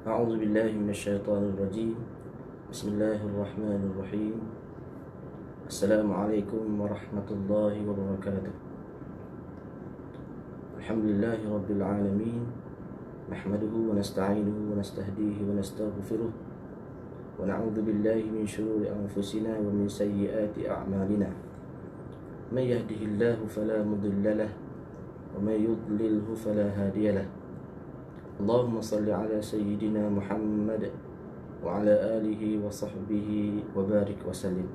أعوذ بالله من الشيطان الرجيم. بسم الله الرحمن الرحيم. السلام عليكم ورحمة الله وبركاته. الحمد لله رب العالمين، نحمده ونستعينه ونستهديه ونستغفره، ونعوذ بالله من شرور أنفسنا ومن سيئات أعمالنا. من يهده الله فلا مضل له، ومن يضلله فلا هادي له. اللهم صل على سيدنا محمد وعلى آله وصحبه وبارك وسلم.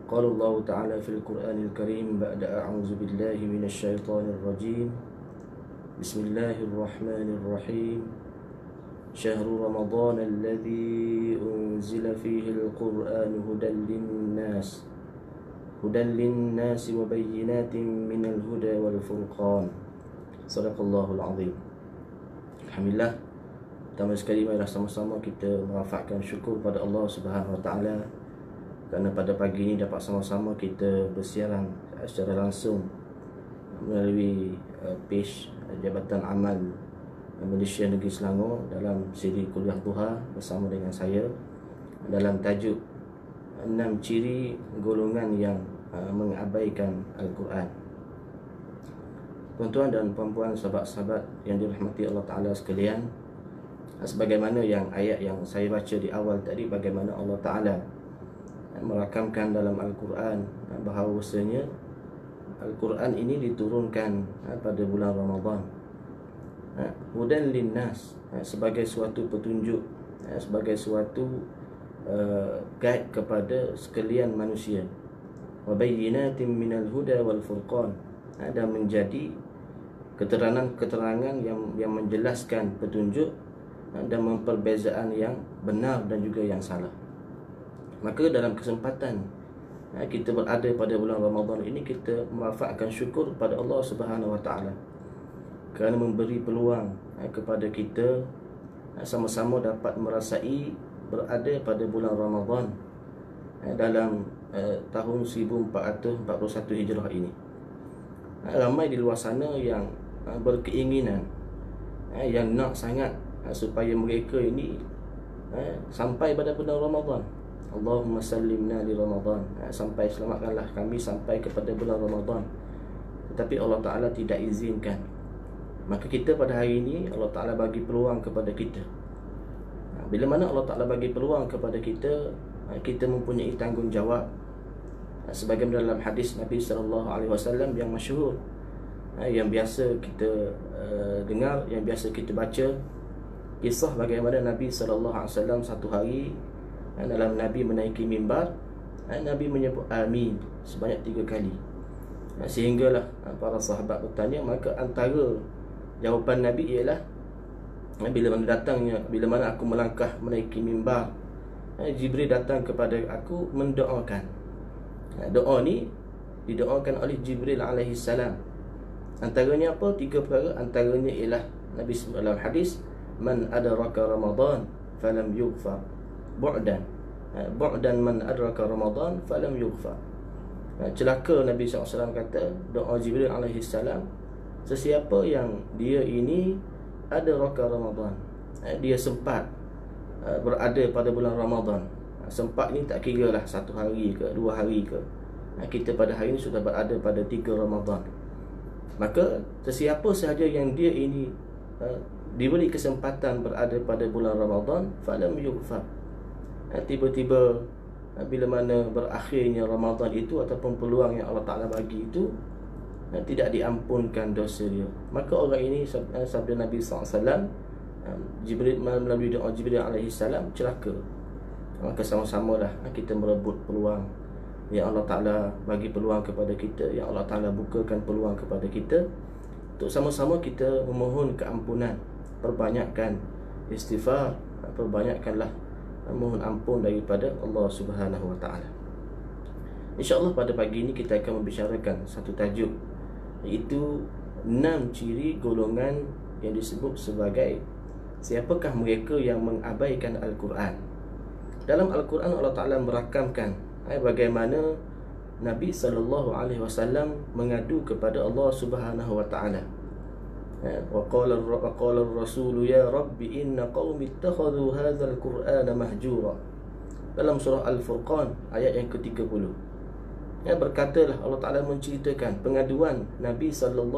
قال الله تعالى في القرآن الكريم بعد أعوذ بالله من الشيطان الرجيم. بسم الله الرحمن الرحيم. شهر رمضان الذي أنزل فيه القرآن هدى للناس وبينات من الهدى والفرقان. صدق الله العظيم. Alhamdulillah, pertama sekali marilah sama-sama kita merafakkan syukur pada Allah Subhanahu Wa Taala kerana pada pagi ini dapat sama-sama kita bersiaran secara langsung melalui page Jabatan Amal Malaysia Negeri Selangor dalam siri kuliah duha bersama dengan saya dalam tajuk 6 ciri golongan yang mengabaikan Al-Quran. Tuan-tuan dan puan-puan, sahabat-sahabat yang dirahmati Allah Ta'ala sekalian, sebagaimana yang ayat yang saya baca di awal tadi, bagaimana Allah Ta'ala merakamkan dalam Al-Quran bahawasanya Al-Quran ini diturunkan pada bulan Ramadan, hudan linnas, sebagai suatu petunjuk, sebagai suatu guide kepada sekalian manusia, wa bayyinatin minal huda wal furqan, dan menjadi keterangan-keterangan yang menjelaskan petunjuk dan memperbezaan yang benar dan juga yang salah. Maka dalam kesempatan kita berada pada bulan Ramadan ini, kita merafakkan syukur pada Allah Subhanahu Wa Taala kerana memberi peluang kepada kita sama-sama dapat merasai berada pada bulan Ramadan dalam tahun 1441 Hijrah ini. Ramai di luar sana yang berkeinginan, yang nak sangat supaya mereka ini sampai pada bulan Ramadan. Allahumma sallimna li Ramadan, sampai selamatkanlah kami sampai kepada bulan Ramadan. Tetapi Allah Ta'ala tidak izinkan. Maka kita pada hari ini Allah Ta'ala bagi peluang kepada kita. Bila mana Allah Ta'ala bagi peluang kepada kita, kita mempunyai tanggungjawab. Sebagaimana dalam hadis Nabi SAW yang masyhur, yang biasa kita dengar, yang biasa kita baca, kisah bagaimana Nabi SAW satu hari dalam Nabi menaiki mimbar, Nabi menyebut amin sebanyak 3 kali, sehinggalah para sahabat bertanya. Maka antara jawapan Nabi ialah, bila mana aku melangkah menaiki mimbar, Jibril datang kepada aku mendoakan. Doa ni didoakan oleh Jibril alaihi salam. Antaranya apa? 3 perkara. Antaranya ialah Nabi sebut dalam hadis, man adraka Ramadan falam yughfar bu'dan man adraka Ramadan falam yughfar. Celaka, Nabi SAW kata, doa Jibril alaihi salam, sesiapa yang dia ini adraka Ramadan, dia sempat berada pada bulan Ramadan. Sempat ni tak kira lah 1 hari ke 2 hari ke, kita pada hari ini sudah berada pada 3 Ramadan. Maka sesiapa sahaja yang dia ini diberi kesempatan berada pada bulan Ramadan, falam yughfar, tiba-tiba bila mana berakhirnya Ramadan itu ataupun peluang yang Allah Ta'ala bagi itu, tidak diampunkan dosa dia. Maka orang ini, sabda Nabi SAW, Jibril, melalui doa Jibril alaihi salam, celaka. Maka sama-samalah kita merebut peluang yang Allah Ta'ala bagi peluang kepada kita, yang Allah Ta'ala bukakan peluang kepada kita, untuk sama-sama kita memohon keampunan. Perbanyakkan istighfar, perbanyakkanlah mohon ampun daripada Allah Subhanahu Wa Ta'ala. InsyaAllah pada pagi ini kita akan membicarakan satu tajuk, iaitu 6 ciri golongan yang disebut sebagai siapakah mereka yang mengabaikan Al-Quran. Dalam Al-Quran Allah Ta'ala merakamkan bagaimana Nabi SAW mengadu kepada Allah Subhanahu Wa Ta'ala وقال الرسول يا رب إن قوم اتخذوا هذا القرآن مهجورا. Dalam surah Al-Furqan ayat yang ke-30, berkatalah Allah Ta'ala menceritakan pengaduan Nabi SAW.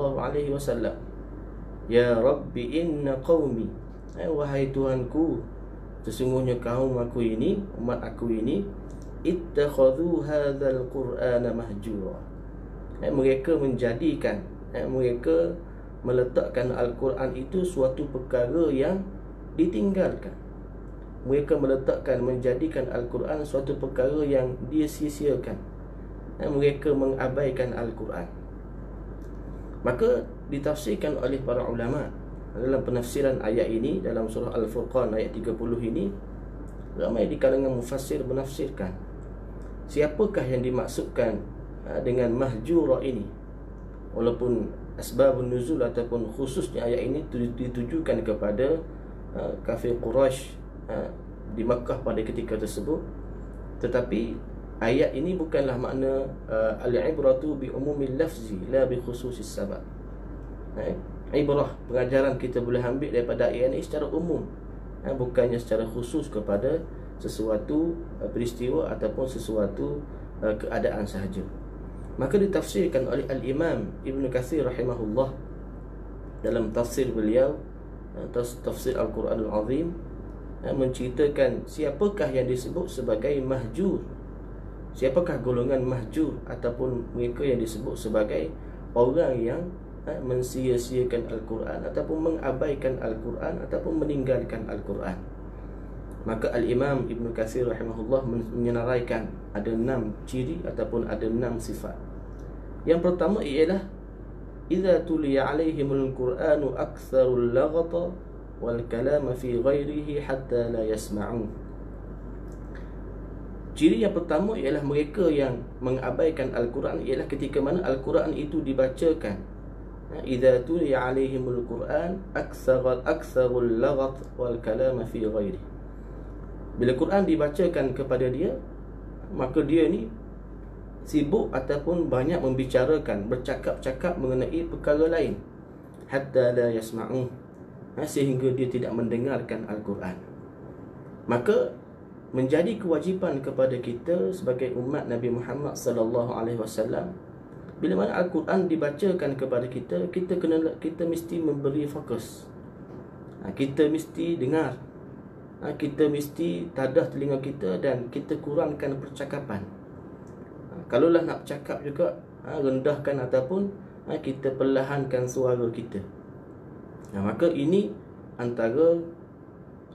Ya Rabbi inna qawmi, wahai Tuhanku, sesungguhnya kaum aku ini, umat aku ini, ittakhadhu hadzal qur'ana mahjura. Mereka menjadikan, mereka meletakkan Al-Quran itu suatu perkara yang ditinggalkan. Mereka meletakkan, menjadikan Al-Quran suatu perkara yang dia sia-siakan. Mereka mengabaikan Al-Quran. Maka ditafsirkan oleh para ulama dalam penafsiran ayat ini, dalam surah Al-Furqan ayat 30 ini, ramai di kalangan mufassir menafsirkan siapakah yang dimaksudkan dengan mahjura ini. Walaupun asbabun nuzul ataupun khususnya ayat ini ditujukan kepada kafir Quraisy di Makkah pada ketika tersebut, tetapi ayat ini bukanlah makna al-ibratu bi umumil lafzi la bi khususis sabab. Ibrah, pengajaran kita boleh ambil daripada ayat ini secara umum, bukannya secara khusus kepada sesuatu peristiwa ataupun sesuatu keadaan sahaja. Maka ditafsirkan oleh Al-Imam Ibn Kathir rahimahullah dalam tafsir beliau, tafsir Al-Quranul Azim, menceritakan siapakah yang disebut sebagai mahjur, siapakah golongan mahjur ataupun mereka yang disebut sebagai orang yang mensia-siakan Al-Quran ataupun mengabaikan Al-Quran ataupun meninggalkan Al-Quran. Maka Al-Imam Ibn Kathir rahimahullah menyenaraikan ada 6 ciri ataupun ada 6 sifat. Yang pertama ialah idza tuliya alaihimul qur'anu aktsarul laghata wal kalama fi ghairihi hatta la yasma'un. Ciri yang pertama ialah mereka yang mengabaikan Al-Quran ialah ketika mana Al-Quran itu dibacakan. Idza tuliya alaihimul qur'an aktsarul laghat wal kalama fi ghairihi. Bila Quran dibacakan kepada dia, maka dia ni sibuk ataupun banyak membicarakan, bercakap-cakap mengenai perkara lain, hatta la yasma'un, sehingga dia tidak mendengarkan Al-Quran. Maka menjadi kewajipan kepada kita sebagai umat Nabi Muhammad sallallahu alaihi wasallam, bila mana Al-Quran dibacakan kepada kita, kita mesti memberi fokus. Kita mesti dengar, kita mesti tadah telinga kita dan kita kurangkan percakapan. Kalaulah nak bercakap juga, rendahkan ataupun kita perlahankan suara kita. Maka ini antara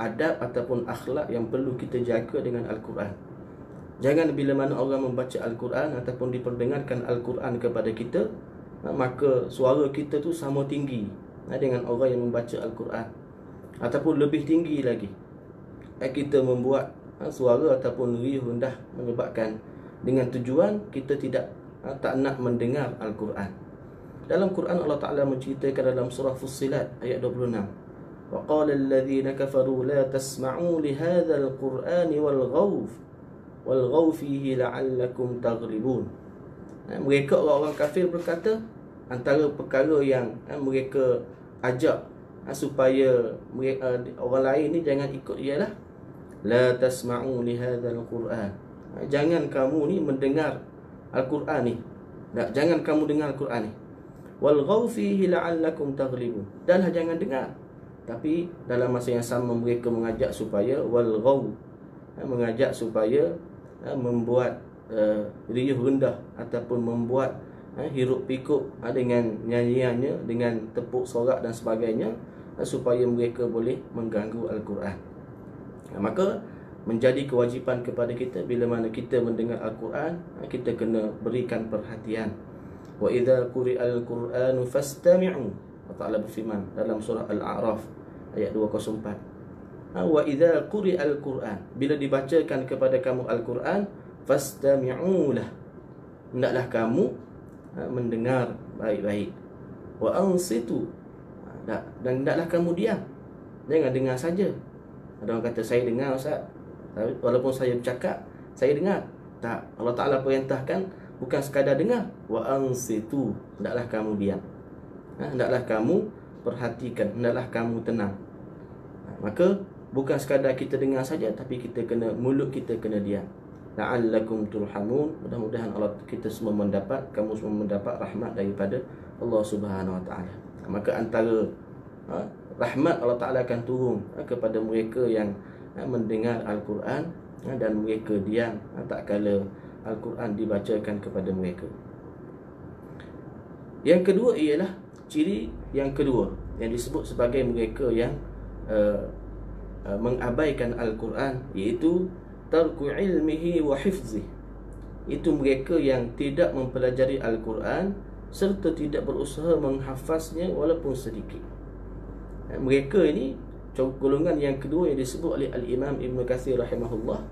adab ataupun akhlak yang perlu kita jaga dengan Al-Quran. Jangan bila mana orang membaca Al-Quran ataupun diperdengarkan Al-Quran kepada kita, maka suara kita tu sama tinggi dengan orang yang membaca Al-Quran, ataupun lebih tinggi lagi. Kita membuat suara ataupun riuh rendah, menyebabkan dengan tujuan kita tak nak mendengar Al-Quran. Dalam Quran Allah Ta'ala menceritakan dalam surah Fussilat ayat 26, wa qala alladhina kafaru la tasma'u li hadzal qur'ani walghaw fihi la'allakum taghlibun. Mereka orang-orang kafir berkata, antara perkara yang mereka ajak supaya orang lain ni jangan ikut ialah la tasma'u li hadzal qur'an, jangan kamu ni mendengar Al-Quran ni, jangan kamu dengar Al-Quran ni. Walghaw fihi la'allakum taghlibun, dan jangan dengar. Tapi dalam masa yang sama mereka mengajak supaya walghaw, mengajak supaya membuat riuh rendah ataupun membuat hiruk pikuk dengan nyanyiannya, dengan tepuk sorak dan sebagainya, supaya mereka boleh mengganggu Al-Quran. Maka menjadi kewajipan kepada kita bila mana kita mendengar Al-Quran, kita kena berikan perhatian. Wa idza quri'al Qur'anu fastami'u, Allah Ta'ala berfirman dalam surah Al-A'raf ayat 204. Wa idza quri'al Qur'an, bila dibacakan kepada kamu Al-Quran, fastami'u lah, hendaklah kamu mendengar baik-baik. Wa ansitu, dan hendaklah kamu diam, jangan dengar saja. Ada orang kata, saya dengar Ustaz, walaupun saya bercakap, saya dengar. Tak, Allah Ta'ala perintahkan bukan sekadar dengar. Wa ansitu, hendaklah kamu diam, hendaklah kamu perhatikan, hendaklah kamu tenang. Maka bukan sekadar kita dengar saja, tapi kita kena, mulut kita kena diam. La'allakum turhamun, mudah-mudahan Allah, kita semua mendapat, kamu semua mendapat rahmat daripada Allah Subhanahu Wa Taala. Maka antara rahmat Allah Taala akan turun kepada mereka yang mendengar Al-Quran dan mereka diam tak kala Al-Quran dibacakan kepada mereka. Yang kedua ialah ciri yang kedua yang disebut sebagai mereka yang mengabaikan Al-Quran, iaitu tarku ilmihi wa hifzih. Itu mereka yang tidak mempelajari Al-Quran serta tidak berusaha menghafaznya walaupun sedikit. Mereka ini golongan yang kedua yang disebut oleh Al-Imam Ibn Kathir rahimahullah.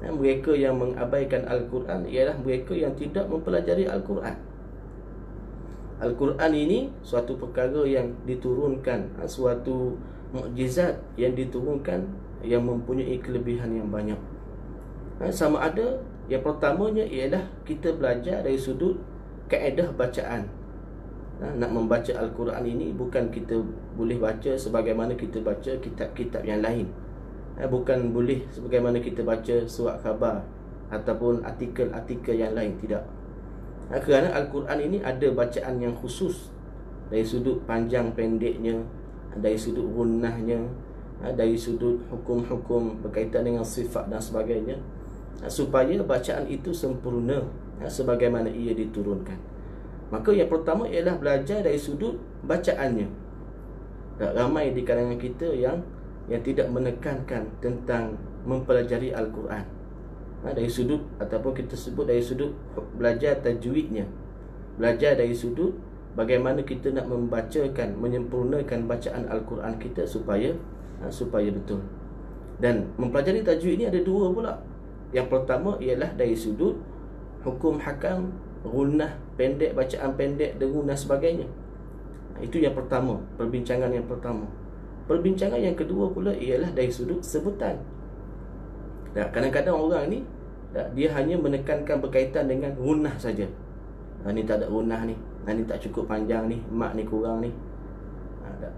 Mereka yang mengabaikan Al-Quran ialah mereka yang tidak mempelajari Al-Quran. Al-Quran ini suatu perkara yang diturunkan, suatu mukjizat yang diturunkan, yang mempunyai kelebihan yang banyak. Sama ada, yang pertamanya ialah kita belajar dari sudut kaedah bacaan. Nak membaca Al-Quran ini bukan kita boleh baca sebagaimana kita baca kitab-kitab yang lain. Bukan boleh sebagaimana kita baca surat khabar ataupun artikel-artikel yang lain, tidak. Kerana Al-Quran ini ada bacaan yang khusus dari sudut panjang pendeknya, dari sudut gunnahnya, dari sudut hukum-hukum berkaitan dengan sifat dan sebagainya, supaya bacaan itu sempurna sebagaimana ia diturunkan. Maka yang pertama ialah belajar dari sudut bacaannya. Ramai di kalangan kita yang tidak menekankan tentang mempelajari Al-Quran dari sudut, ataupun kita sebut dari sudut belajar tajwidnya, belajar dari sudut bagaimana kita nak membacakan, menyempurnakan bacaan Al-Quran kita supaya betul. Dan mempelajari tajwid ini ada dua pula. Yang pertama ialah dari sudut hukum hakam, gunnah pendek, bacaan pendek, dengung dan sebagainya. Itu yang pertama, perbincangan yang pertama. Perbincangan yang kedua pula ialah dari sudut sebutan. Kadang-kadang orang ni dia hanya menekankan berkaitan dengan gunnah saja. Ni tak ada gunnah ni, ni tak cukup panjang ni, mak ni kurang ni.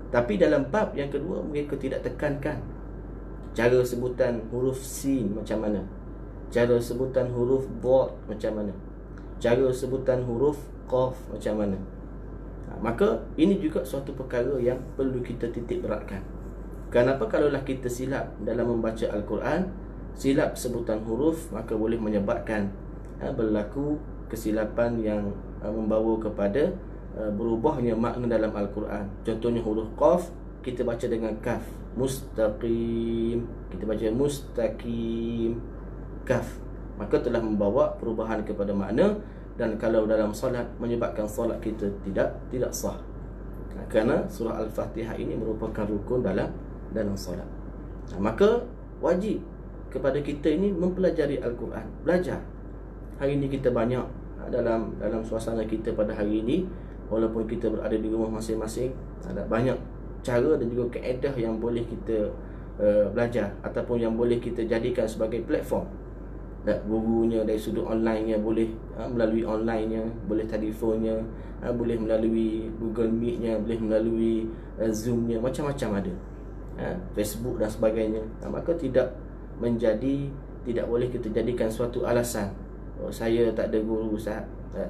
Tapi dalam bab yang kedua mereka tidak tekankan cara sebutan huruf sin macam mana, cara sebutan huruf dad macam mana, cara sebutan huruf qaf macam mana. Maka ini juga suatu perkara yang perlu kita titik beratkan. Kenapa? Kalaulah kita silap dalam membaca Al-Quran, silap sebutan huruf, maka boleh menyebabkan berlaku kesilapan yang membawa kepada berubahnya makna dalam Al-Quran. Contohnya huruf qaf, kita baca dengan kaf, mustaqim, kita baca mustaqim, kaf, maka telah membawa perubahan kepada makna. Dan kalau dalam solat, menyebabkan solat kita tidak sah. Kerana surah Al-Fatihah ini merupakan rukun dalam solat. Maka wajib kepada kita ini mempelajari Al-Quran, belajar. Hari ini kita banyak dalam suasana kita pada hari ini, walaupun kita berada di rumah masing-masing, ada banyak cara dan juga kaedah yang boleh kita belajar, ataupun yang boleh kita jadikan sebagai platform. Gurunya dari sudut online-nya boleh melalui online-nya, boleh telefonnya, boleh melalui Google Meet-nya, boleh melalui Zoom-nya, macam-macam ada, Facebook dan sebagainya. Maka tidak boleh kita jadikan suatu alasan, saya tak ada guru,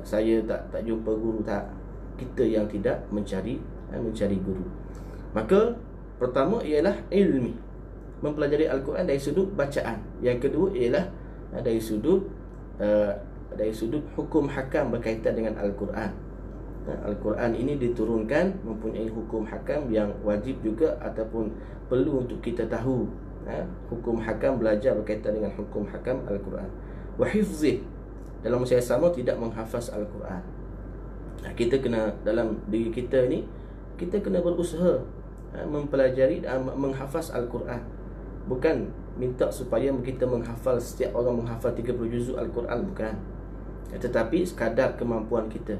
saya tak jumpa guru. Tak, kita yang tidak mencari guru. Maka pertama ialah ilmi, mempelajari Al-Quran dari sudut bacaan. Yang kedua ialah dari sudut hukum hakam berkaitan dengan Al-Quran. Al-Quran ini diturunkan mempunyai hukum hakam yang wajib juga ataupun perlu untuk kita tahu. Hukum hakam, belajar berkaitan dengan hukum hakam Al-Quran. Wa hifzih, dalam masa yang sama tidak menghafaz Al-Quran. Kita kena, dalam diri kita ni, kita kena berusaha mempelajari dan menghafaz Al-Quran. Bukan minta supaya kita menghafal, setiap orang menghafal 30 juzuk Al-Quran, bukan. Tetapi sekadar kemampuan kita.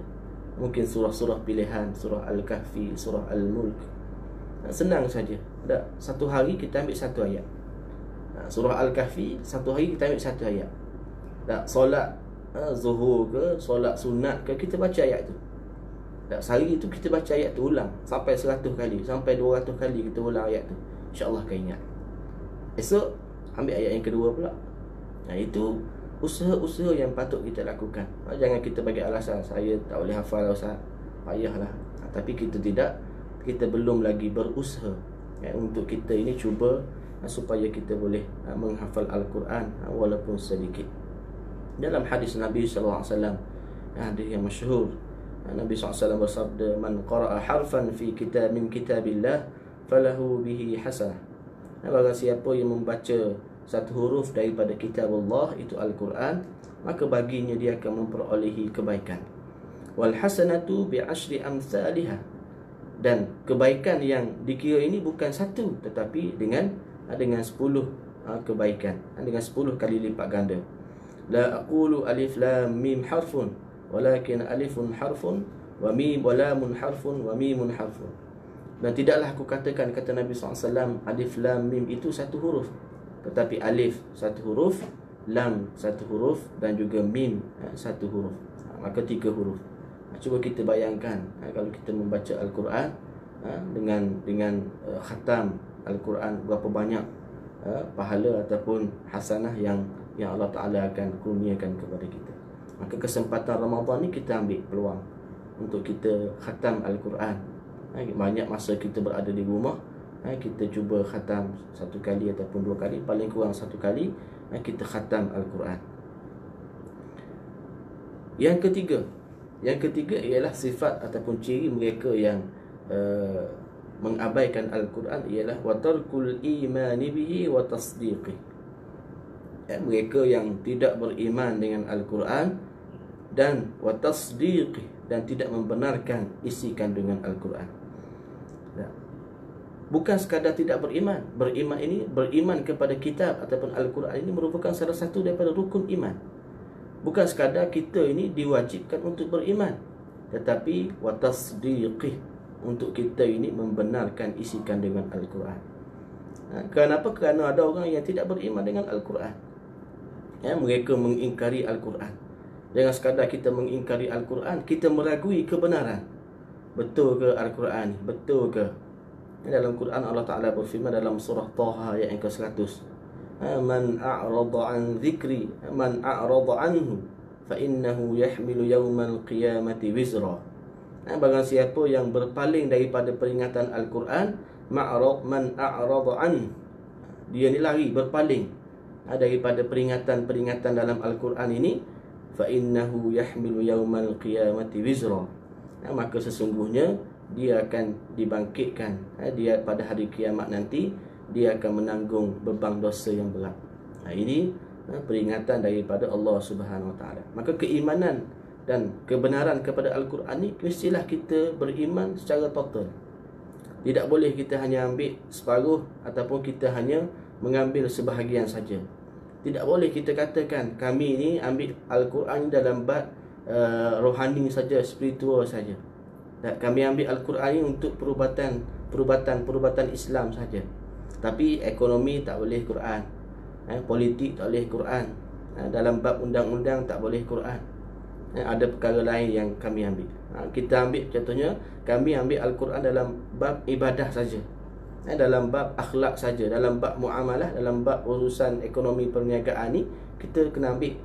Mungkin surah-surah pilihan, surah Al-Kahfi, surah Al-Mulk. Senang saja. Satu hari kita ambil satu ayat. Surah Al-Kahfi, satu hari kita ambil satu ayat. Solat zuhur ke, solat sunat ke, kita baca ayat tu. Sehari itu kita baca ayat tu ulang sampai 100 kali, sampai 200 kali kita ulang ayat tu, insya-Allah akan ingat. Esok ambil ayat yang kedua pula. Itu usaha-usaha yang patut kita lakukan. Jangan kita bagi alasan, saya tak boleh hafal Ustaz, payahlah. Tapi kita tidak, kita belum lagi berusaha untuk kita ini cuba supaya kita boleh menghafal Al-Quran walaupun sedikit. Dalam hadis Nabi SAW, hadis yang masyhur, Nabi SAW bersabda, "Man qara'a harfan fi min kitabillah falahu bihi hasanah." Barang siapa yang membaca satu huruf daripada kitab Allah, itu Al-Quran, maka baginya dia akan memperolehi kebaikan. Wal hasanatu bi asyri amsalihha. Dan kebaikan yang dikira ini bukan satu, tetapi dengan 10 kebaikan, dengan 10 kali lipat ganda. La aqulu alif lam mim harfun, walakin alifun harfun wa mim wa lamun harfun wa mimun harfun. Dan tidaklah aku katakan, kata Nabi SAW, alif lam mim itu satu huruf, tetapi alif satu huruf, lam satu huruf, dan juga mim satu huruf. Maka 3 huruf. Cuba kita bayangkan kalau kita membaca Al-Quran dengan khatam Al-Quran, berapa banyak pahala ataupun hasanah yang Allah Ta'ala akan kurniakan kepada kita. Maka kesempatan Ramadan ni kita ambil peluang untuk kita khatam Al-Quran. Banyak masa kita berada di rumah, kita cuba khatam 1 kali ataupun 2 kali, paling kurang 1 kali kita khatam Al-Quran. Yang ketiga ialah sifat ataupun ciri mereka yang mengabaikan Al-Quran, ialah watarkul imani bihi wa tasdiqi. Mereka yang tidak beriman dengan Al-Quran dan wa tasdiqi, dan tidak membenarkan isi kandungan Al-Quran. Bukan sekadar tidak beriman. Beriman ini, beriman kepada kitab ataupun Al-Quran ini merupakan salah satu daripada rukun iman. Bukan sekadar kita ini diwajibkan untuk beriman, tetapi wa tasdiqi, untuk kita ini membenarkan isi kandungan Al-Quran. Kenapa? Kerana ada orang yang tidak beriman dengan Al-Quran. Mereka mengingkari Al-Quran. Jangan sekadar kita mengingkari Al-Quran, kita meragui kebenaran. Betul ke Al-Quran? Betul ke? Dalam Quran Allah Ta'ala berfirman dalam surah Taha ayat yang ke-100, "Man a'rada an dhikri, man a'rada anhu, fa innahu yahmilu yawmal qiyamati wizra." Barang siapa yang berpaling daripada peringatan Al-Quran, man a'rada an, dia ni lari, berpaling daripada peringatan-peringatan dalam Al-Quran ini, fa innahu yahmilu yawmal qiyamati wizra, maka sesungguhnya dia akan dibangkitkan, dia pada hari kiamat nanti dia akan menanggung beban dosa yang berat. Ini peringatan daripada Allah Subhanahu Wa Taala. Maka keimanan dan kebenaran kepada Al-Quran ni mestilah kita beriman secara total. Tidak boleh kita hanya ambil separuh ataupun kita hanya mengambil sebahagian saja. Tidak boleh kita katakan kami ni ambil Al-Quran dalam bab rohani saja, spiritual saja. Kami ambil Al-Quran ini untuk perubatan Islam saja. Tapi ekonomi tak boleh Quran, politik tak boleh Quran, dalam bab undang-undang tak boleh Quran. Ada perkara lain yang kami ambil. Kita ambil contohnya, kami ambil Al-Quran dalam bab ibadah saja, dalam bab akhlak saja, dalam bab muamalah, dalam bab urusan ekonomi perniagaan ni kita kena ambil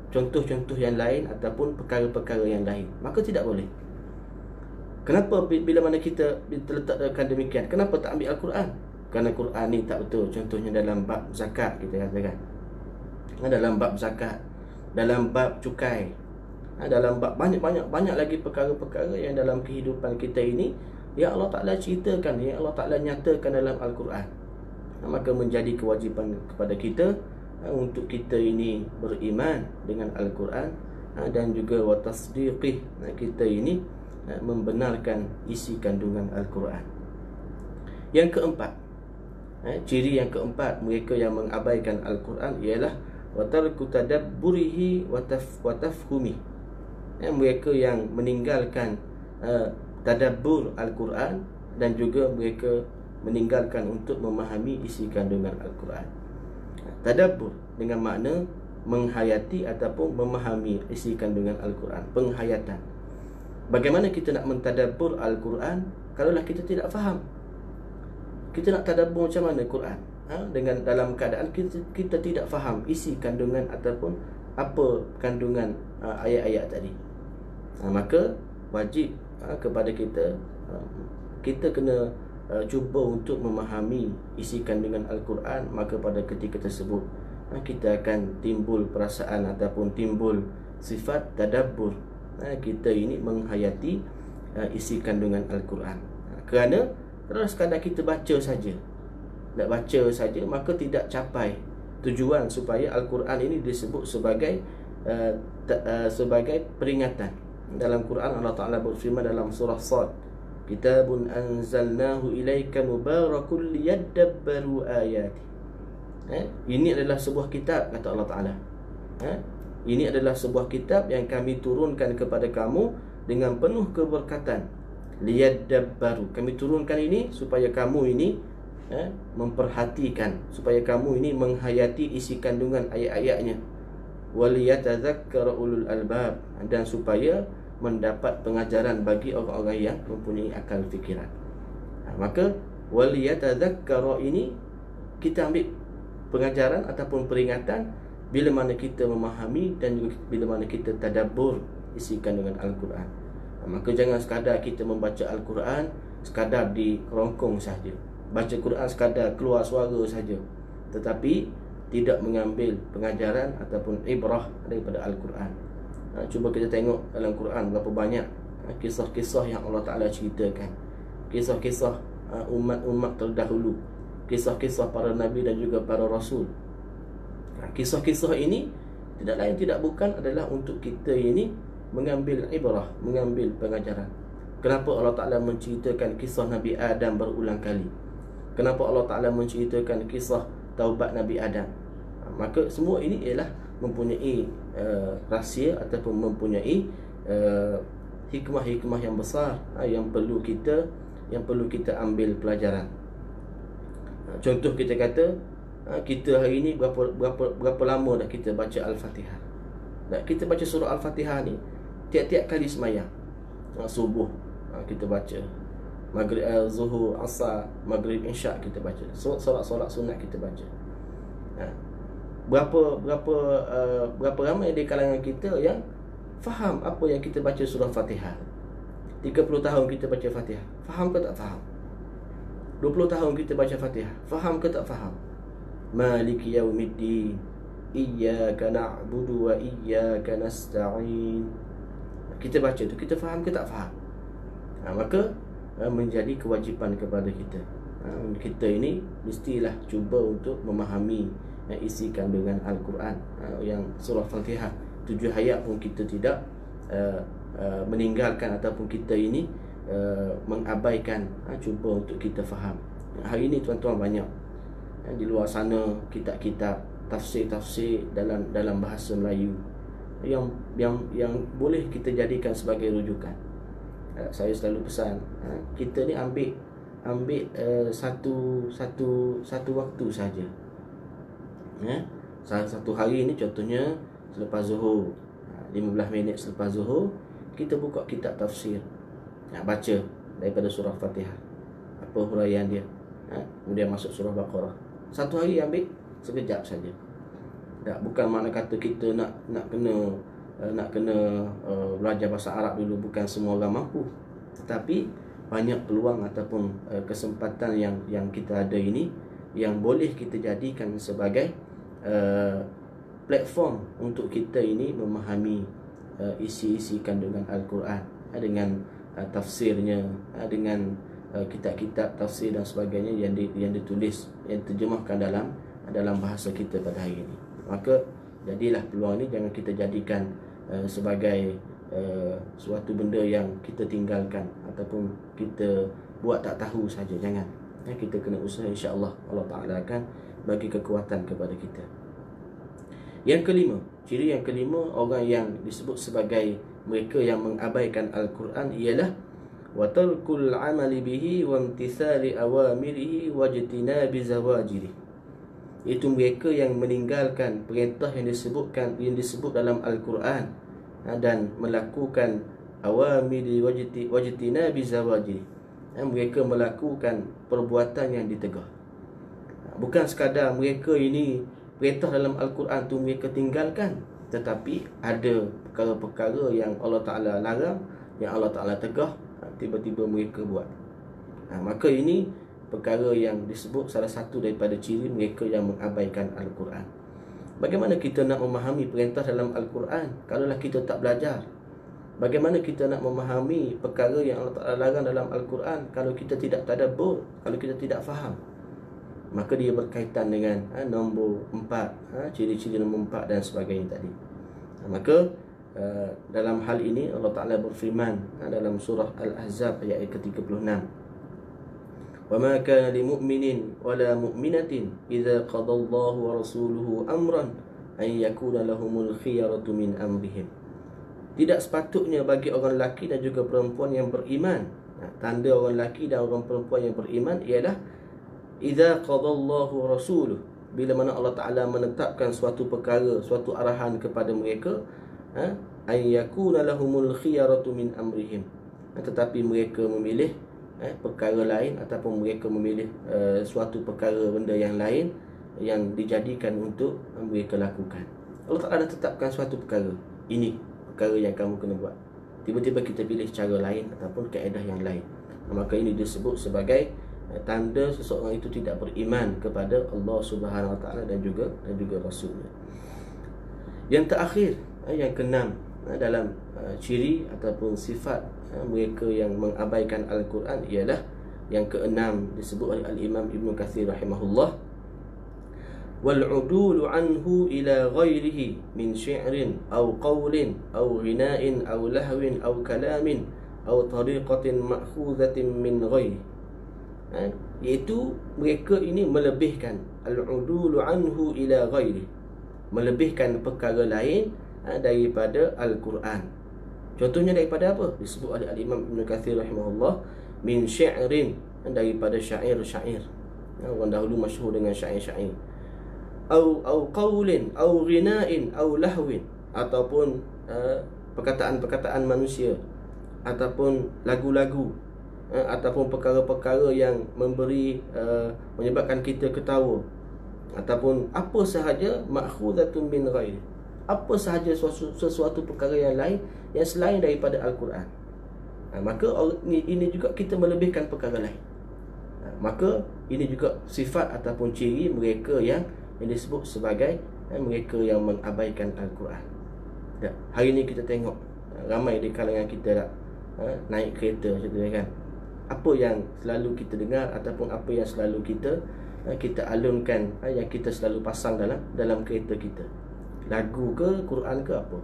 contoh-contoh yang lain ataupun perkara-perkara yang lain. Maka tidak boleh. Kenapa bila mana kita terletakkan demikian? Kenapa tak ambil Al-Quran? Kerana Quran ni tak betul. Contohnya dalam bab zakat, kita katakan, dalam bab zakat, dalam bab cukai, dalam bab banyak lagi perkara-perkara yang dalam kehidupan kita ini yang Allah Ta'ala ceritakan, yang Allah Ta'ala nyatakan dalam Al-Quran. Maka menjadi kewajipan kepada kita untuk kita ini beriman dengan Al-Quran dan juga wa tasdiqih, kita ini membenarkan isi kandungan Al-Quran. Yang keempat, ciri yang keempat mereka yang mengabaikan Al-Quran ialah wa tarku tadabburihi wa tafhumi. Mereka yang meninggalkan tadabbur Al-Quran dan juga mereka meninggalkan untuk memahami isi kandungan Al-Quran. Tadabbur dengan makna menghayati ataupun memahami isi kandungan Al-Quran, penghayatan. Bagaimana kita nak mentadabbur Al-Quran kalaulah kita tidak faham? Kita nak tadabbur macam mana Quran? Dengan dalam keadaan kita tidak faham isi kandungan ataupun apa kandungan ayat-ayat tadi. Maka wajib kepada kita, kita kena cuba untuk memahami isi kandungan Al-Quran. Maka pada ketika tersebut kita akan timbul perasaan ataupun timbul sifat tadabbur. Kita ini menghayati isi kandungan Al-Quran. Kerana kalau sekadar kita baca saja, nak baca saja, maka tidak capai tujuan supaya Al-Quran ini disebut sebagai sebagai peringatan. Dalam Quran Allah Ta'ala berfirman dalam surah Sad, Kitabun anzalnahu ilaika mubarakun liyadabbaru ayati. Ini adalah sebuah kitab, kata Allah Ta'ala. Ini adalah sebuah kitab yang kami turunkan kepada kamu dengan penuh keberkatan. Liyadabbaru, kami turunkan ini supaya kamu ini memperhatikan, supaya kamu ini menghayati isi kandungan ayat-ayatnya. Waliyatadzakkara ulul albab, dan supaya mendapat pengajaran bagi orang-orang yang mempunyai akal fikiran. Maka waliyatadzakkara ini kita ambil pengajaran ataupun peringatan bila mana kita memahami dan juga bila mana kita tadabbur isi kandungan Al-Quran. Maka jangan sekadar kita membaca Al-Quran sekadar di kerongkong saja, baca Quran sekadar keluar suara saja, tetapi tidak mengambil pengajaran ataupun ibrah daripada Al-Quran. Cuba kita tengok dalam Quran berapa banyak kisah-kisah yang Allah Ta'ala ceritakan. Kisah-kisah umat-umat terdahulu, kisah-kisah para nabi dan juga para rasul. Kisah-kisah ini tidak lain tidak bukan adalah untuk kita ini mengambil ibrah, mengambil pengajaran. Kenapa Allah Ta'ala menceritakan kisah Nabi Adam berulang kali? Kenapa Allah Ta'ala menceritakan kisah taubat Nabi Adam? Maka semua ini ialah mempunyai rahsia ataupun mempunyai hikmah-hikmah yang besar yang perlu kita ambil pelajaran. Contoh kita kata, kita hari ini berapa lama dah kita baca Al-Fatihah? Kita baca surah Al-Fatihah ni tiap-tiap kali semayang. Subuh kita baca, Maghrib, Zuhur, Asar, Maghrib, Isyak kita baca. Solat-solat sunat kita baca. Berapa ramai di kalangan kita yang faham apa yang kita baca surah Fatihah? 30 tahun kita baca Fatihah, faham ke tak faham? 20 tahun kita baca Fatihah, faham ke tak faham? Maliki yaumiddin, iyyaka na'budu wa iyyaka nasta'in. Kita baca tu, kita faham ke tak faham? Maka menjadi kewajipan kepada kita. Kita ini mestilah cuba untuk memahami isi kandungan Al-Quran. Yang surah Fatihah 7 ayat pun kita tidak meninggalkan ataupun kita ini mengabaikan. Cuba untuk kita faham. Hari ini tuan-tuan banyak di luar sana kitab-kitab tafsir-tafsir dalam bahasa Melayu yang boleh kita jadikan sebagai rujukan. Saya selalu pesan, kita ni ambil satu waktu saja. Satu hari ni contohnya selepas Zuhur, 15 minit selepas Zuhur, kita buka kitab tafsir, baca daripada surah Fatihah, apa huraian dia, kemudian masuk surah Baqarah. Satu hari ambil sekejap saja. Bukan makna kata kita nak kena belajar bahasa Arab dulu. Bukan semua orang mampu, tetapi banyak peluang ataupun kesempatan yang kita ada ini yang boleh kita jadikan sebagai platform untuk kita ini memahami isi-isi kandungan Al-Quran dengan tafsirnya, dengan kitab-kitab tafsir dan sebagainya yang ditulis, yang terjemahkan dalam bahasa kita pada hari ini. Maka jadilah peluang ini jangan kita jadikan sebagai suatu benda yang kita tinggalkan ataupun kita buat tak tahu saja. Jangan. Kita kena usaha, insya-Allah Allah Ta'ala akan bagi kekuatan kepada kita. Yang kelima, ciri yang kelima orang yang disebut sebagai mereka yang mengabaikan Al-Quran ialah wa tarkul amali bihi wa imtithali awamirihi wa ijtinabi zawajiri. Itu mereka yang meninggalkan perintah yang disebut dalam Al-Quran dan melakukan awamiri wajtinabi zawaji. Mereka melakukan perbuatan yang ditegah. Bukan sekadar mereka ini perintah dalam Al-Quran tu mereka tinggalkan, tetapi ada perkara-perkara yang Allah Ta'ala larang, yang Allah Ta'ala tegah, tiba-tiba mereka buat. Maka ini perkara yang disebut salah satu daripada ciri mereka yang mengabaikan Al-Quran. Bagaimana kita nak memahami perintah dalam Al-Quran kalaulah kita tak belajar? Bagaimana kita nak memahami perkara yang Allah Ta'ala larang dalam Al-Quran kalau kita tidak tadabbur, kalau kita tidak faham? Maka dia berkaitan dengan nombor 4, ciri-ciri nombor 4 dan sebagainya tadi. Maka dalam hal ini Allah Ta'ala berfirman dalam surah Al-Ahzab ayat ke-36, وَمَا كَانَ لِمُؤْمِنٍ وَلَا مُؤْمِنَةٍ إِذَا قَضَى اللَّهُ وَرَسُولُهُ أَمْرًا أَنْ يَكُونَ لَهُمُ الْخِيَرَةُ مِنْ أَمْرِهِمْ. Tidak sepatutnya bagi orang lelaki dan juga perempuan yang beriman. Tanda orang lelaki dan orang perempuan yang beriman ialah idza qadallahu wa rasuluh, bila mana Allah Ta'ala menetapkan suatu perkara, suatu arahan kepada mereka, ay yakuna lahumul khiyaratu min amrihim, tetapi mereka memilih perkara lain, ataupun mereka memilih suatu perkara benda yang lain yang dijadikan untuk mereka lakukan. Allah Ta'ala tetapkan suatu perkara, ini perkara yang kamu kena buat, tiba-tiba kita pilih cara lain ataupun kaedah yang lain. Maka ini disebut sebagai tanda seseorang itu tidak beriman kepada Allah Subhanahu Wa Taala dan juga Rasulnya. Yang terakhir, yang keenam dalam ciri ataupun sifat mereka yang mengabaikan Al-Quran ialah yang keenam, disebut oleh Al-Imam Ibn Kathir rahimahullah, wal-udulu anhu ila ghairihi min syi'rin aw qawlin aw ghina'in aw lahwin aw kalamin aw tariqatin ma'khuzatin min ghairi. Iaitu mereka ini melebihkan al-udulu anhu ila ghairi, melebihkan perkara lain daripada Al-Quran. Contohnya daripada apa? Disebut oleh Al-Imam Ibn Kathir rahimahullah, min syi'rin, daripada syair-syair. Orang dahulu masyhur dengan syair-syair. Au qawlin, au ghina'in, au lahwin, ataupun perkataan-perkataan manusia, ataupun lagu-lagu, ataupun perkara-perkara yang menyebabkan kita ketawa, ataupun apa sahaja ma'khuzatun min ghairi, apa sahaja sesuatu perkara yang lain yang selain daripada Al-Quran. Maka ini juga kita melebihkan perkara lain. Maka ini juga sifat ataupun ciri mereka yang disebut sebagai mereka yang mengabaikan Al-Quran. Hari ini kita tengok ramai di kalangan kita naik kereta macam tu, kan? Apa yang selalu kita dengar ataupun apa yang selalu kita alunkan, yang kita selalu pasang dalam kereta kita, lagu ke, Quran ke, apa?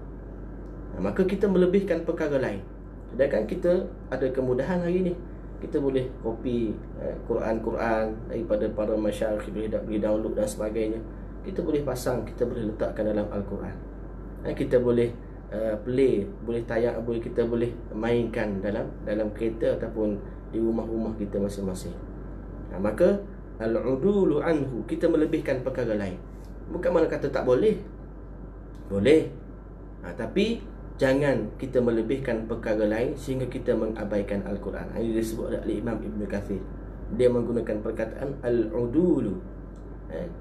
Maka kita melebihkan perkara lain. Sedangkan kita ada kemudahan hari ni, kita boleh copy Quran daripada para masyayikh, boleh download dan sebagainya. Kita boleh pasang, kita boleh letakkan dalam Al-Quran. Kita boleh play, boleh tayang, kita boleh mainkan dalam kereta ataupun di rumah-rumah kita masing-masing. Maka al-udulu anhu, kita melebihkan perkara lain. Bukan mana kata tak boleh, boleh, tapi jangan kita melebihkan perkara lain sehingga kita mengabaikan Al-Quran. Ini disebut oleh Imam Ibn Kathir. Dia menggunakan perkataan al-udulu,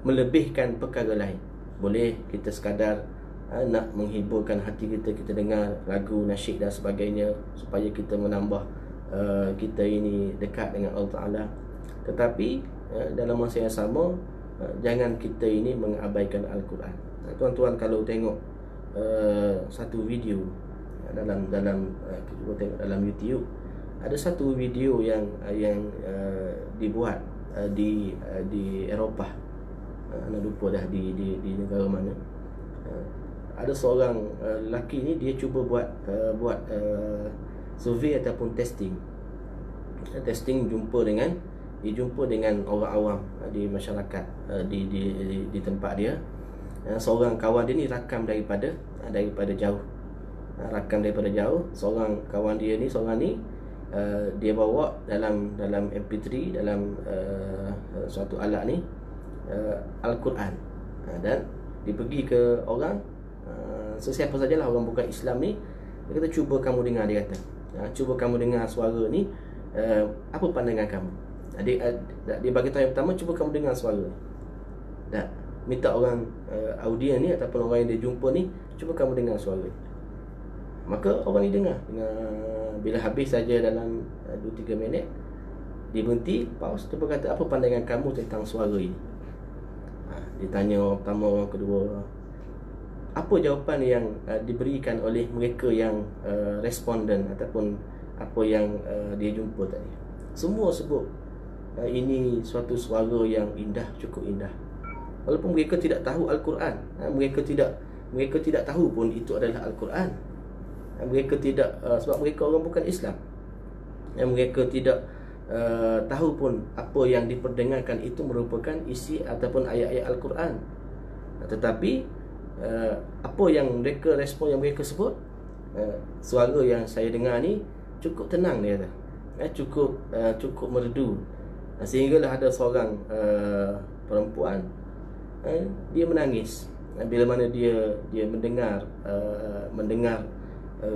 melebihkan perkara lain. Boleh kita sekadar nak menghiburkan hati kita, kita dengar lagu, nasyid dan sebagainya supaya kita menambah kita ini dekat dengan Allah Ta'ala. Tetapi dalam masa yang sama, jangan kita ini mengabaikan Al-Quran. Tuan-tuan kalau tengok satu video dalam kita tengok dalam YouTube, ada satu video yang dibuat di Eropah, nak lupa dah di negara mana. Ada seorang lelaki ni, dia cuba buat survey ataupun testing, jumpa dengan orang awam di masyarakat, di tempat dia. Seorang kawan dia ni rakam daripada jauh. Seorang kawan dia ni, dia bawa dalam MP3, dalam suatu alat ni Al-Quran, dan dia pergi ke orang, sesiapa sajalah orang bukan Islam ni, Dia kata cuba kamu dengar, dia kata. Cuba kamu dengar suara ni, apa pandangan kamu? Dia bagi tahu yang pertama, cuba kamu dengar suara ni. Minta orang audien ni ataupun orang yang dia jumpa ni, cuba kamu dengar suara ni. Maka orang ni dengar. Bila habis saja dalam 2-3 minit, dia berhenti, pause, dia berkata, apa pandangan kamu tentang suara ini? Dia tanya orang pertama, orang kedua. Apa jawapan yang diberikan oleh mereka yang responden ataupun apa yang dia jumpa tadi? Semua sebut ini suatu suara yang indah, cukup indah. Walaupun mereka tidak tahu Al-Quran, mereka tidak tahu pun itu adalah Al-Quran. Mereka tidak, sebab mereka orang bukan Islam, mereka tidak tahu pun apa yang diperdengarkan itu merupakan isi ataupun ayat-ayat Al-Quran. Tetapi apa yang mereka respon, yang mereka sebut, suara yang saya dengar ni cukup tenang, dia kata, cukup merdu. Sehinggalah ada seorang perempuan, dia menangis bila mana dia mendengar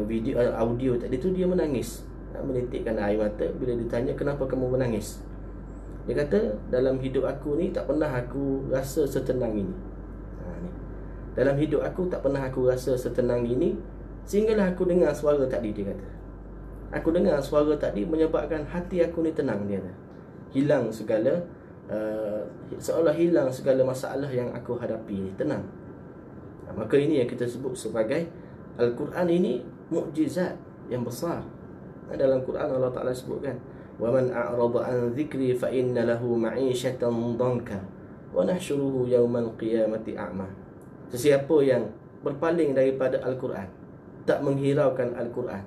video audio tadi tu. Dia menangis, menitikkan air mata bila ditanya kenapa kamu menangis. Dia kata, dalam hidup aku ni tak pernah aku rasa setenang ini. Dalam hidup aku tak pernah aku rasa setenang ini, sehinggalah aku dengar suara tadi. Dia kata, aku dengar suara tadi menyebabkan hati aku ni tenang. Dia kata, hilang segala seolah hilang segala masalah yang aku hadapi ni, tenang. Maka ini yang kita sebut sebagai Al-Quran ini mukjizat yang besar. Dalam Quran Allah Ta'ala sebutkan, wa man a'rada an dhikri fa inna lahu ma'isyatan dhanka wa nahsyuruhu yawmal qiyamati a'ma. Sesiapa yang berpaling daripada Al-Quran, tak menghiraukan Al-Quran,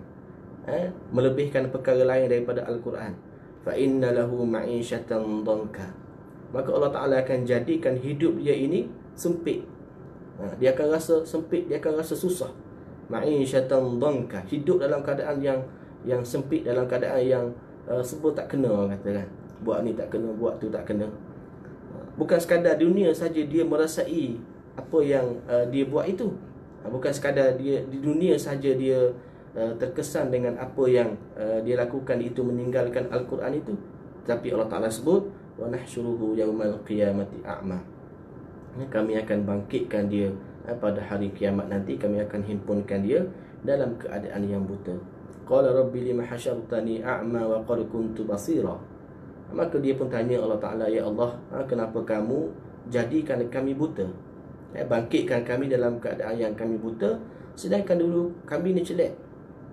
melebihkan perkara lain daripada Al-Quran, fa inna lahu ma'isyatan dhanka, maka Allah Ta'ala akan jadikan hidup dia ini sempit. Dia akan rasa sempit, dia akan rasa susah. Ma'isyatan dhanka, hidup dalam keadaan yang sempit, dalam keadaan yang semua tak kena, orang kata kan. Buat ni tak kena, buat tu tak kena. Bukan sekadar dunia saja dia merasai apa yang dia buat itu. Bukan sekadar dia di dunia saja dia terkesan dengan apa yang dia lakukan itu, meninggalkan Al-Quran itu. Tapi Allah Ta'ala sebut, wa nahsyuruhu yawmal qiyamati a'ma. Kami akan bangkitkan dia pada hari kiamat nanti. Kami akan himpunkan dia dalam keadaan yang buta. Qala rabbi lima hasyartani a'ma wa qad kuntu basira. Maka dia pun tanya Allah Ta'ala, ya Allah, kenapa kamu jadikan kami buta? Bangkitkan kami dalam keadaan yang kami buta, sedangkan dulu kami ni celak.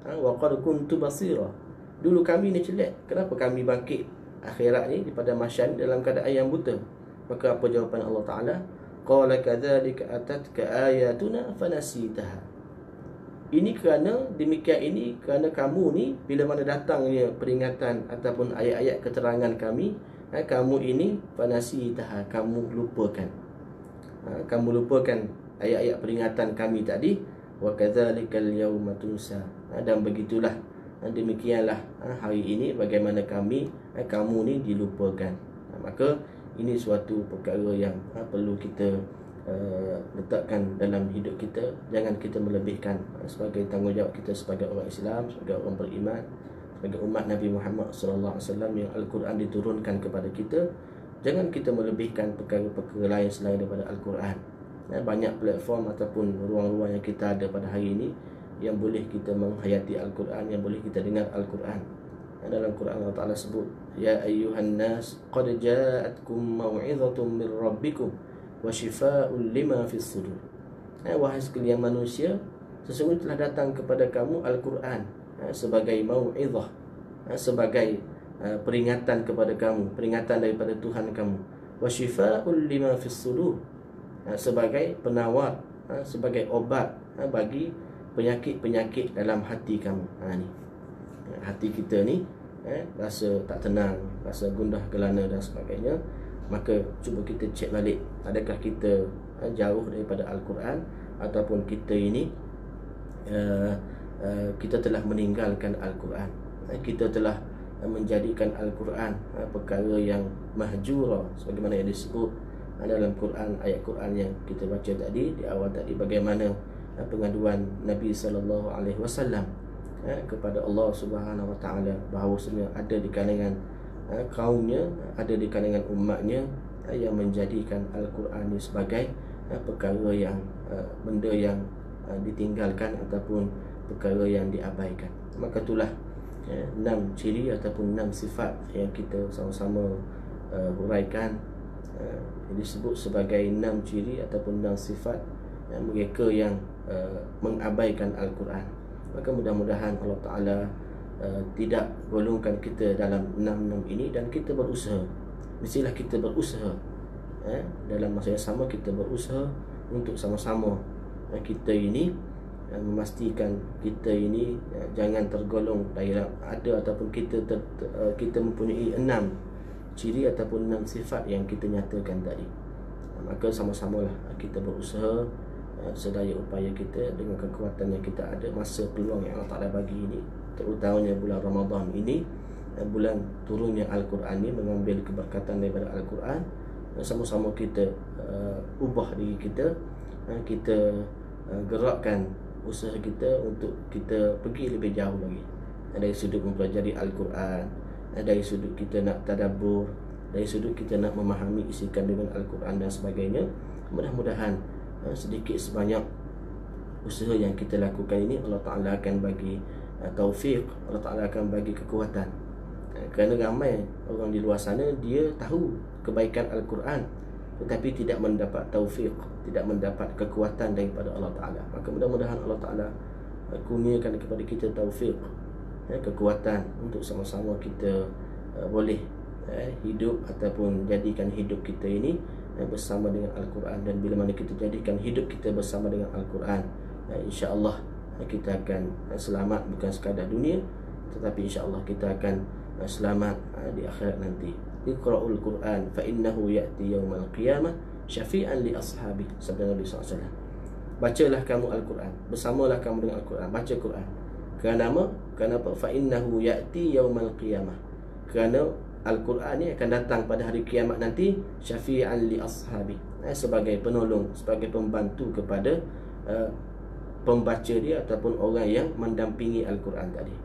Wa qad kuntu basira, dulu kami ni celak, kenapa kami bangkit akhirat ni pada mahsyar dalam keadaan yang buta? Maka apa jawapan Allah Ta'ala? Qala kadzalika atatka ayatuna fanasitaha. Ini kerana demikian, ini kerana kamu ni bila mana datangnya peringatan ataupun ayat-ayat keterangan kami, kamu ini fanasitaha, kamu lupakan. Kamu lupakan ayat-ayat peringatan kami tadi. Wa kadzalikal yauma tunsa. Dan begitulah, demikianlah hari ini bagaimana kamu ni dilupakan. Maka ini suatu perkara yang perlu kita letakkan dalam hidup kita. Jangan kita melebihkan sebagai tanggungjawab kita sebagai orang Islam, sebagai orang beriman, sebagai umat Nabi Muhammad SAW yang Al-Quran diturunkan kepada kita. Jangan kita melebihkan perkara-perkara lain selain daripada Al-Quran. Banyak platform ataupun ruang-ruang yang kita ada pada hari ini yang boleh kita menghayati Al-Quran, yang boleh kita dengar Al-Quran. Dalam Quran Allah Ta'ala sebut, ya ayyuhan nas qad ja'atkum mau'izatun min rabbikum wa shifaa'un lima fis sudur. Wahai sekalian manusia, sesungguhnya telah datang kepada kamu Al-Quran sebagai mau'izah, sebagai peringatan kepada kamu, peringatan daripada Tuhan kamu. Wa shifaa'un lima fis sudur, sebagai penawar, sebagai obat bagi penyakit-penyakit dalam hati kamu. Ni hati kita ni rasa tak tenang, rasa gundah gelana dan sebagainya. Maka cuba kita cek balik, adakah kita jauh daripada Al-Quran, ataupun kita ini kita telah meninggalkan Al-Quran, kita telah menjadikan Al-Quran perkara yang mahjura, sebagaimana yang disebut dalam Quran, ayat Quran yang kita baca tadi di awal tadi, bagaimana pengaduan Nabi SAW kepada Allah Subhanahu Wa Taala, bahawasanya ada di kalangan kaumnya, ada di kalangan umatnya yang menjadikan Al-Quran ini sebagai perkara yang benda yang ditinggalkan ataupun perkara yang diabaikan. Maka itulah 6 ciri ataupun 6 sifat yang kita sama-sama huraikan. Disebut sebagai 6 ciri ataupun 6 sifat mereka yang mengabaikan Al-Quran. Maka mudah-mudahan Allah Ta'ala tidak golongkan kita dalam 6 ini, dan kita berusaha. Mestilah kita berusaha dalam masa yang sama kita berusaha untuk sama-sama kita ini memastikan kita ini jangan tergolong dalam ada ataupun kita mempunyai 6 ciri ataupun 6 sifat yang kita nyatakan tadi. Maka sama-samalah kita berusaha sedaya upaya kita dengan kekuatan yang kita ada, masa peluang yang Allah Ta'ala bagi ini, terutamanya bulan Ramadan ini, bulan turunnya Al-Quran ini, mengambil keberkatan daripada Al-Quran. Sama-sama kita ubah diri kita, kita gerakkan usaha kita untuk kita pergi lebih jauh lagi, dari sudut mempelajari Al-Quran, dari sudut kita nak tadabbur, dari sudut kita nak memahami isi kandungan Al-Quran dan sebagainya. Mudah-mudahan sedikit sebanyak usaha yang kita lakukan ini Allah Ta'ala akan bagi taufik, Allah Ta'ala akan bagi kekuatan. Kerana ramai orang di luar sana dia tahu kebaikan Al-Quran tetapi tidak mendapat taufik, tidak mendapat kekuatan daripada Allah Ta'ala. Maka mudah-mudahan Allah Ta'ala kurniakan kepada kita taufik, kekuatan untuk sama-sama kita boleh hidup ataupun jadikan hidup kita ini bersama dengan Al-Quran. Dan bila mana kita jadikan hidup kita bersama dengan Al-Quran, insya-Allah kita akan selamat, bukan sekadar dunia tetapi insya-Allah kita akan selamat di akhirat nanti. Iqra'ul Quran fa innahu ya'ti yaumal qiyamah syafi'an li ashabi, sabda Nabi SAW. Bacalah kamu Al-Quran, bersamalah kamu dengan Al-Quran, baca Quran. Kerana apa? Kerana apa? Fa innahu ya'ti yaumal qiyamah. Kerana Al-Quran ni akan datang pada hari kiamat nanti, syafi'an li ashabi, sebagai penolong, sebagai pembantu kepada pembaca dia ataupun orang yang mendampingi Al-Quran tadi.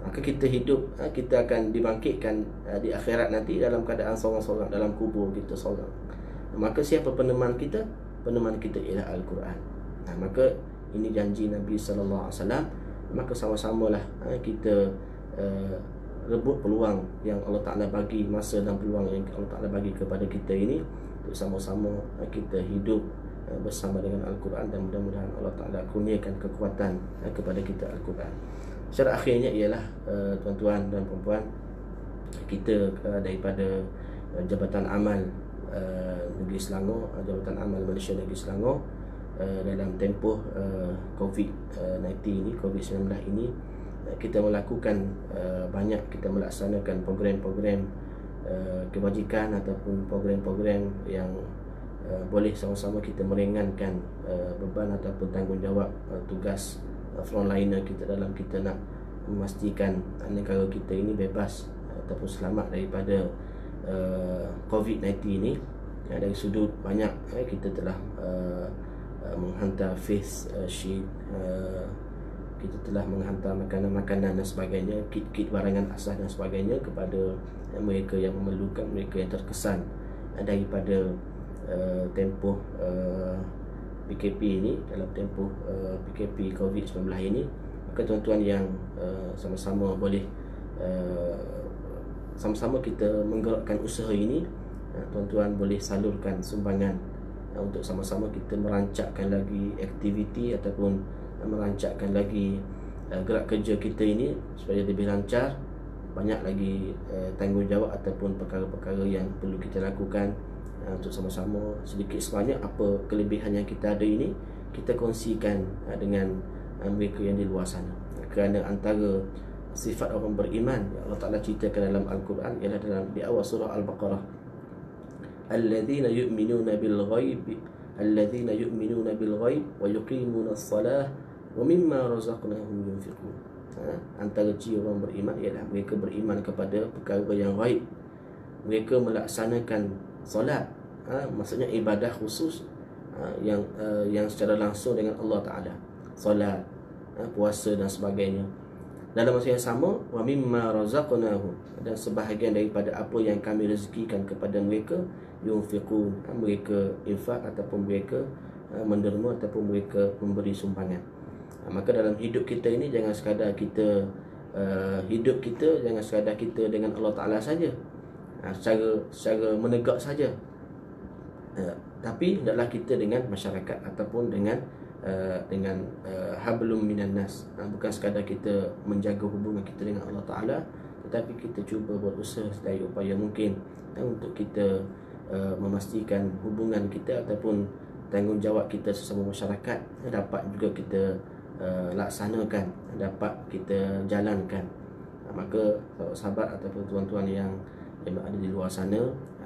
Maka kita hidup, kita akan dibangkitkan di akhirat nanti dalam keadaan seorang-seorang, dalam kubur kita seorang. Maka siapa peneman kita? Peneman kita ialah Al-Quran. Maka ini janji Nabi SAW. Maka sama-samalah kita rebut peluang yang Allah Ta'ala bagi, masa dan peluang yang Allah Ta'ala bagi kepada kita ini, untuk sama-sama kita hidup bersama dengan Al-Quran. Dan mudah-mudahan Allah Ta'ala kurniakan kekuatan kepada kita Al-Quran. Secara akhirnya ialah tuan-tuan dan puan-puan, kita daripada Jabatan Amal Negeri Selangor, Jabatan Amal Malaysia Negeri Selangor, dalam tempoh COVID-19 ini, COVID-19 ini, kita melakukan banyak, kita melaksanakan program-program kebajikan ataupun program-program yang boleh sama-sama kita meringankan beban ataupun tanggungjawab tugas frontliner kita dalam kita nak memastikan negara kita ini bebas ataupun selamat daripada COVID-19 ini. Dari sudut banyak kita telah menghantar face sheet, kita telah menghantar makanan-makanan dan sebagainya, kit-kit barangan asas dan sebagainya kepada mereka yang memerlukan, mereka yang terkesan daripada tempoh PKP ini, dalam tempoh PKP COVID-19 ini. Maka tuan-tuan yang sama-sama boleh sama-sama kita menggerakkan usaha ini, tuan-tuan boleh salurkan sumbangan untuk sama-sama kita merancakkan lagi aktiviti ataupun merancakkan lagi gerak kerja kita ini supaya lebih lancar. Banyak lagi tanggungjawab ataupun perkara-perkara yang perlu kita lakukan untuk sama-sama sedikit sebanyak apa kelebihan yang kita ada ini kita kongsikan dengan mereka yang di luar sana. Kerana antara sifat orang beriman Allah Ta'ala ceritakan dalam Al-Quran ialah dalam di awal surah Al-Baqarah, alladzina yu'minuna bil ghaib, alladzina yu'minuna bil ghaib wa yuqimuna as-salah wa mimma razaqnahum yunfiqun. Antara ciri orang beriman ialah mereka beriman kepada perkara yang ghaib, mereka melaksanakan solat, maksudnya ibadah khusus yang secara langsung dengan Allah Ta'ala, solat, puasa dan sebagainya. dalam masa yang sama, wa mimma razaqnahu, dan sebahagian daripada apa yang kami rezekikan kepada mereka, yunfiqun, mereka infak ataupun mereka menderma ataupun mereka memberi sumbangan. Maka dalam hidup kita ini jangan sekadar kita hidup kita jangan sekadar kita dengan Allah Ta'ala saja, secara menegak saja, tapi hendaklah kita dengan masyarakat ataupun dengan hablum minan nas. Bukan sekadar kita menjaga hubungan kita dengan Allah Ta'ala, tetapi kita cuba berusaha sedaya upaya mungkin untuk kita memastikan hubungan kita ataupun tanggungjawab kita sesama masyarakat dapat juga kita laksanakan, dapat kita jalankan. Maka sahabat ataupun tuan-tuan yang ada di luar sana,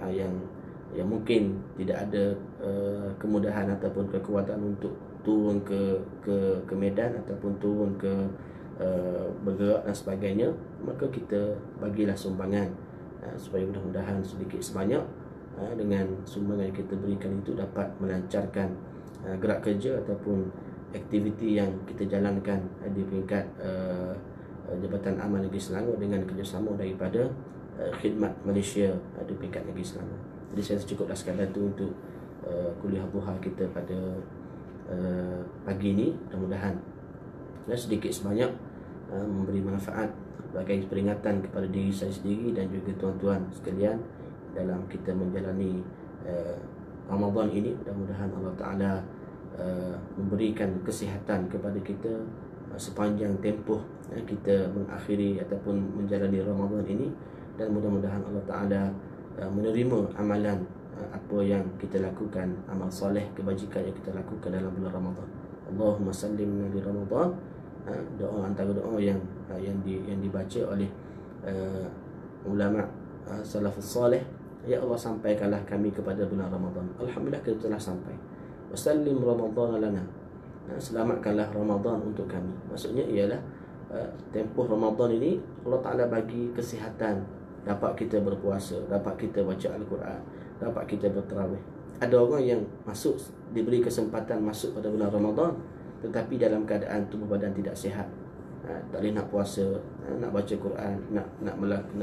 yang mungkin tidak ada kemudahan ataupun kekuatan untuk turun ke medan ataupun turun ke bergerak dan sebagainya, maka kita bagilah sumbangan supaya mudah-mudahan sedikit sebanyak dengan sumbangan yang kita berikan itu dapat melancarkan gerak kerja ataupun aktiviti yang kita jalankan di peringkat Jabatan Amal Negeri Selangor dengan kerjasama daripada Khidmat Malaysia di peringkat Negeri Selangor. Jadi saya cukuplah sekadar itu untuk kuliah duha kita pada pagi ini. Mudah-mudahan sedikit sebanyak memberi manfaat sebagai peringatan kepada diri saya sendiri dan juga tuan-tuan sekalian dalam kita menjalani Ramadan ini. Mudah-mudahan Allah Ta'ala memberikan kesihatan kepada kita sepanjang tempoh kita mengakhiri ataupun menjalani Ramadan ini, dan mudah-mudahan Allah Ta'ala menerima amalan apa yang kita lakukan, amal soleh, kebajikan yang kita lakukan dalam bulan Ramadan. Allahumma sallimna li Ramadan, doa antara doa yang dibaca oleh ulama salafus salih. Ya Allah, sampaikanlah kami kepada bulan Ramadan. Alhamdulillah kita telah sampai. Wasallim Ramadan lana, selamatkanlah Ramadan untuk kami. Maksudnya ialah tempoh Ramadan ini Allah Ta'ala bagi kesihatan, dapat kita berpuasa, dapat kita baca Al-Quran, dapat kita bertarawih. Ada orang yang diberi kesempatan masuk pada bulan Ramadan, tetapi dalam keadaan tubuh badan tidak sihat, tak boleh nak puasa, nak baca Quran, nak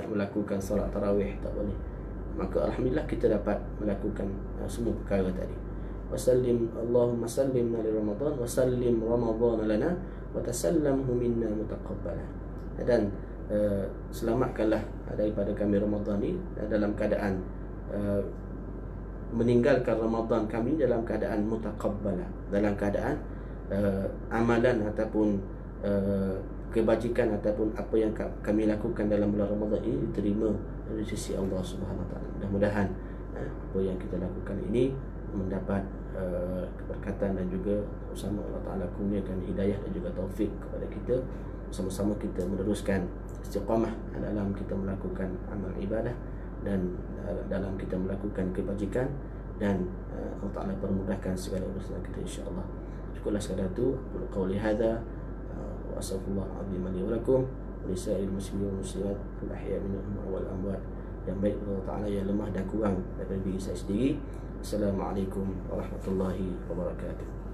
melakukan solat tarawih, tak boleh. Maka alhamdulillah kita dapat melakukan semua perkara tadi. Wasallim, Allahumma sallimna li Ramadan, wasallim Ramadan lana, wa tasallamhu minna mutaqabbala. Dan selamatkanlah daripada kami Ramadan ini dalam keadaan meninggalkan Ramadan kami dalam keadaan mutaqabbala, dalam keadaan amalan ataupun kebajikan ataupun apa yang kami lakukan dalam bulan Ramadan ini diterima dari sisi Allah Subhanahu Wa Taala. Mudah-mudahan apa yang kita lakukan ini mendapat keberkatan dan juga bersama Allah Ta'ala kurniakan hidayah dan juga taufik kepada kita, sama-sama kita meneruskan istiqamah dalam kita melakukan amal ibadah dan dalam kita melakukan kebajikan, dan Allah Ta'ala permudahkan segala urusan kita insya-Allah. Cukuplah sekadar itu. Aku qauli hadza wa astaghfirullah azim li wa lakum wa lisa'il muslimin wal muslimat fil ahya' minhum wal amwat. Yang baik Allah Ta'ala, yang lemah dan kurang daripada diri saya sendiri. Assalamualaikum warahmatullahi wabarakatuh.